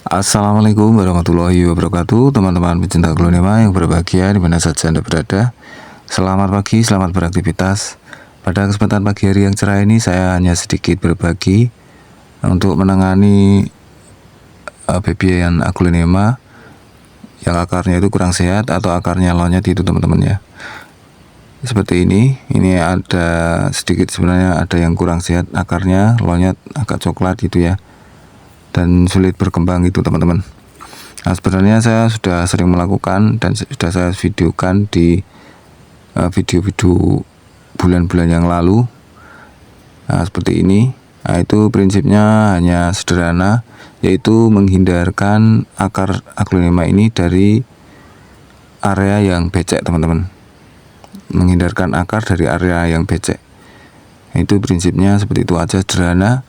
Assalamualaikum warahmatullahi wabarakatuh, teman-teman pecinta aglonema yang berbahagia di mana saja Anda berada. Selamat pagi, selamat beraktivitas. Pada kesempatan pagi hari yang cerah ini saya hanya sedikit berbagi untuk menangani bebian aglonema yang akarnya itu kurang sehat atau akarnya lonyet itu teman-teman ya. Seperti ini ada sedikit, sebenarnya ada yang kurang sehat, akarnya lonyet agak coklat gitu ya, dan sulit berkembang gitu teman-teman. Nah, sebenarnya saya sudah sering melakukan dan sudah saya videokan di video-video bulan-bulan yang lalu. Nah, seperti ini. Nah, itu prinsipnya hanya sederhana, yaitu menghindarkan akar aglonema ini dari area yang becek teman-teman. Menghindarkan akar dari area yang becek. Nah, itu prinsipnya seperti itu aja, sederhana.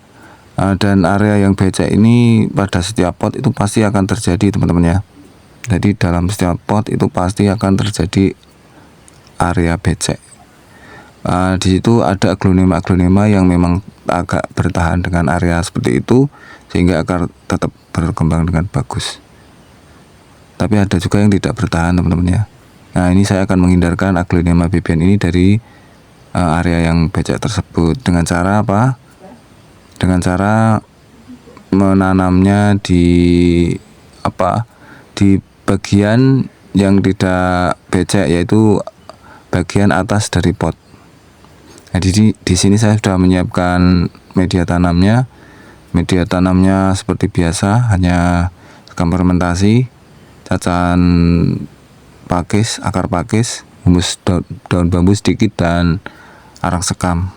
Dan area yang becek ini pada setiap pot itu pasti akan terjadi teman-teman ya. Jadi dalam setiap pot itu pasti akan terjadi area becek. Di situ ada aglonema yang memang agak bertahan dengan area seperti itu sehingga akar tetap berkembang dengan bagus. Tapi ada juga yang tidak bertahan teman-teman ya. Nah, ini saya akan menghindarkan aglonema bebian ini dari area yang becek tersebut dengan cara apa? Dengan cara menanamnya di bagian yang tidak becek, yaitu bagian atas dari pot. Nah, di sini saya sudah menyiapkan media tanamnya. Media tanamnya seperti biasa, hanya sekam fermentasi, cacahan pakis, akar pakis, humus daun bambu sedikit, dan arang sekam.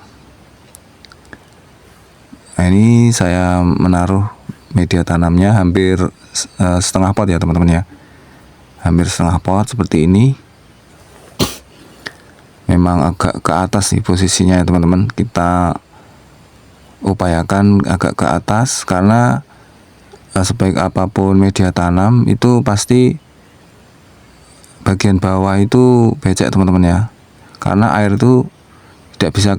Nah, ini saya menaruh media tanamnya hampir setengah pot ya teman-teman ya. Hampir setengah pot seperti ini. Memang agak ke atas nih posisinya ya teman-teman. Kita upayakan agak ke atas karena sebaik apapun media tanam itu pasti bagian bawah itu becek teman-teman ya. Karena air itu tidak bisa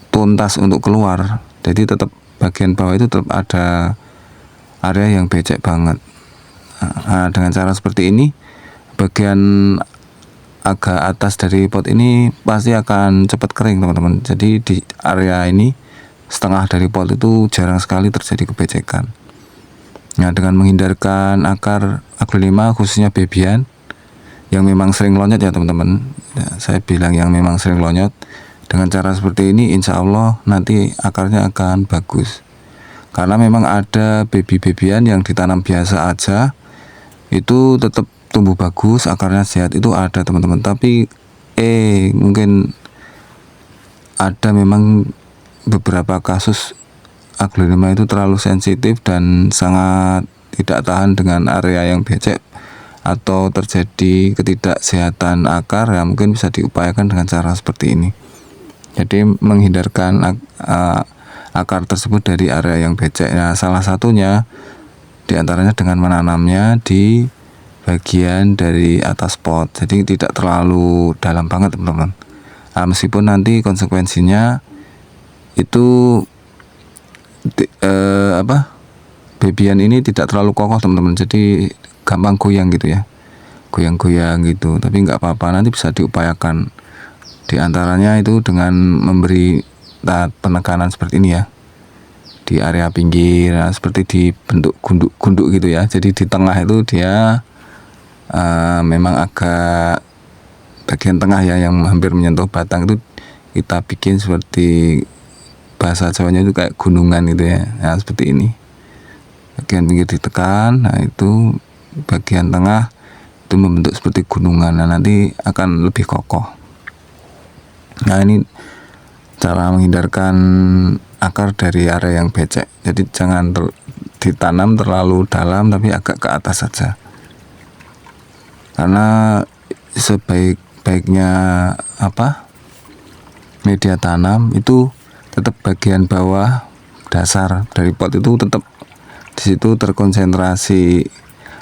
tuntas untuk keluar. Jadi tetap bagian bawah itu tetap ada area yang becek banget. Nah, dengan cara seperti ini, bagian agak atas dari pot ini pasti akan cepat kering teman-teman. Jadi di area ini setengah dari pot itu jarang sekali terjadi kebecekan. Nah, dengan menghindarkan akar aglonema khususnya bebian yang memang sering lonyot ya teman-teman. Ya, saya bilang yang memang sering lonyot. Dengan cara seperti ini insya Allah nanti akarnya akan bagus. Karena memang ada bebian yang ditanam biasa aja itu tetap tumbuh bagus, akarnya sehat, itu ada teman-teman. Tapi mungkin ada memang beberapa kasus aglonema itu terlalu sensitif dan sangat tidak tahan dengan area yang becek atau terjadi ketidaksehatan akar, ya mungkin bisa diupayakan dengan cara seperti ini. Jadi menghindarkan akar tersebut dari area yang becek. Nah, salah satunya diantaranya dengan menanamnya di bagian dari atas pot. Jadi tidak terlalu dalam banget teman-teman. Nah, meskipun nanti konsekuensinya itu bebian ini tidak terlalu kokoh teman-teman. Jadi gampang goyang gitu ya. Goyang-goyang gitu. Tapi nggak apa-apa, nanti bisa diupayakan. Di antaranya itu dengan memberi penekanan seperti ini ya, di area pinggir, nah, seperti di bentuk gunduk gitu ya. Jadi di tengah itu dia memang agak bagian tengah ya yang hampir menyentuh batang itu kita bikin seperti bahasa Jawanya itu kayak gunungan gitu ya. Nah, seperti ini. Bagian pinggir ditekan, nah itu bagian tengah itu membentuk seperti gunungan. Nah, nanti akan lebih kokoh. Nah, ini cara menghindarkan akar dari area yang becek. Jadi jangan ditanam terlalu dalam, tapi agak ke atas saja. Karena sebaik-baiknya media tanam itu tetap bagian bawah dasar dari pot itu tetap di situ terkonsentrasi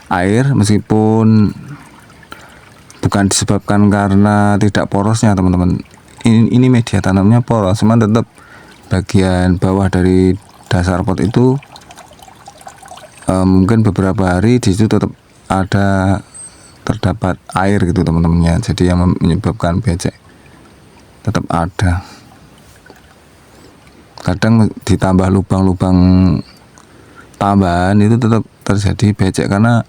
air, meskipun bukan disebabkan karena tidak porosnya teman-teman. Ini media tanamnya poros, cuman tetap bagian bawah dari dasar pot itu mungkin beberapa hari di situ tetap terdapat air gitu teman-teman ya. Jadi yang menyebabkan becek tetap ada. Kadang ditambah lubang-lubang tambahan itu tetap terjadi becek karena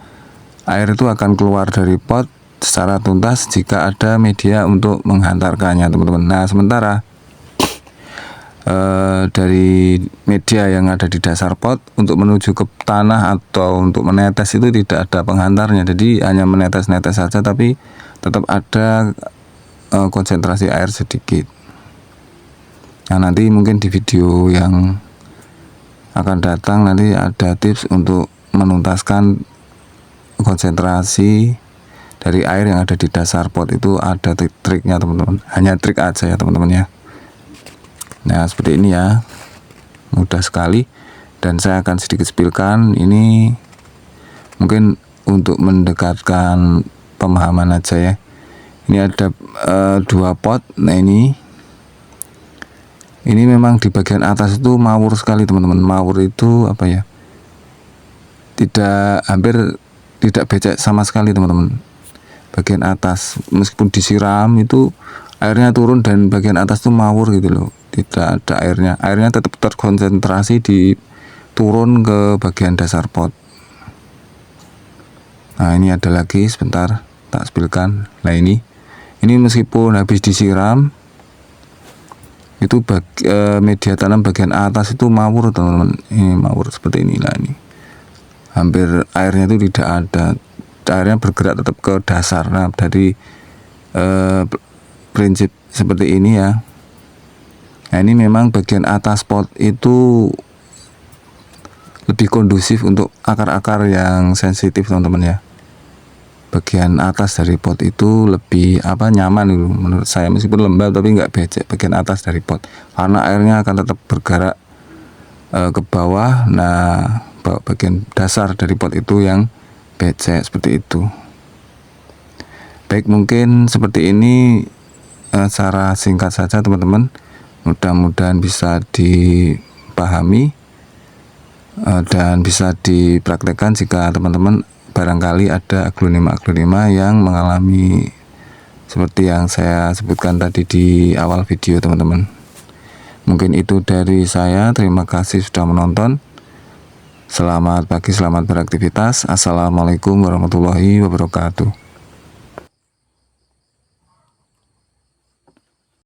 air itu akan keluar dari pot secara tuntas jika ada media untuk menghantarkannya teman-teman. Nah sementara dari media yang ada di dasar pot untuk menuju ke tanah atau untuk menetes itu tidak ada penghantarnya, jadi hanya menetes-netes saja, tapi tetap ada konsentrasi air sedikit. Nah nanti mungkin di video yang akan datang nanti ada tips untuk menuntaskan konsentrasi dari air yang ada di dasar pot. Itu ada triknya teman-teman, hanya trik aja ya teman-teman ya. Nah seperti ini ya, mudah sekali, dan saya akan sedikit spillkan ini mungkin untuk mendekatkan pemahaman aja ya. Ini ada 2 pot. Nah ini memang di bagian atas itu mawur sekali teman-teman. Mawur itu apa ya, hampir tidak becek sama sekali teman-teman. Bagian atas meskipun disiram itu airnya turun dan bagian atas tuh mawur gitu loh, tidak ada airnya tetap terkonsentrasi turun ke bagian dasar pot. Nah ini ada lagi, sebentar tak spillkan. Nah ini meskipun habis disiram itu media tanam bagian atas itu mawur teman-teman. Ini mawur seperti inilah, ini hampir airnya itu tidak ada, airnya bergerak tetap ke dasar. Nah dari prinsip seperti ini ya. Nah ini memang bagian atas pot itu lebih kondusif untuk akar-akar yang sensitif teman-teman ya. Bagian atas dari pot itu lebih nyaman gitu, menurut saya, meskipun lembab tapi nggak becek bagian atas dari pot karena airnya akan tetap bergerak ke bawah. Nah bagian dasar dari pot itu yang becek seperti itu. Baik, mungkin seperti ini secara singkat saja teman-teman, mudah-mudahan bisa dipahami dan bisa dipraktekkan jika teman-teman barangkali ada aglonema yang mengalami seperti yang saya sebutkan tadi di awal video teman-teman. Mungkin itu dari saya, terima kasih sudah menonton. Selamat pagi, selamat beraktivitas. Assalamualaikum warahmatullahi wabarakatuh.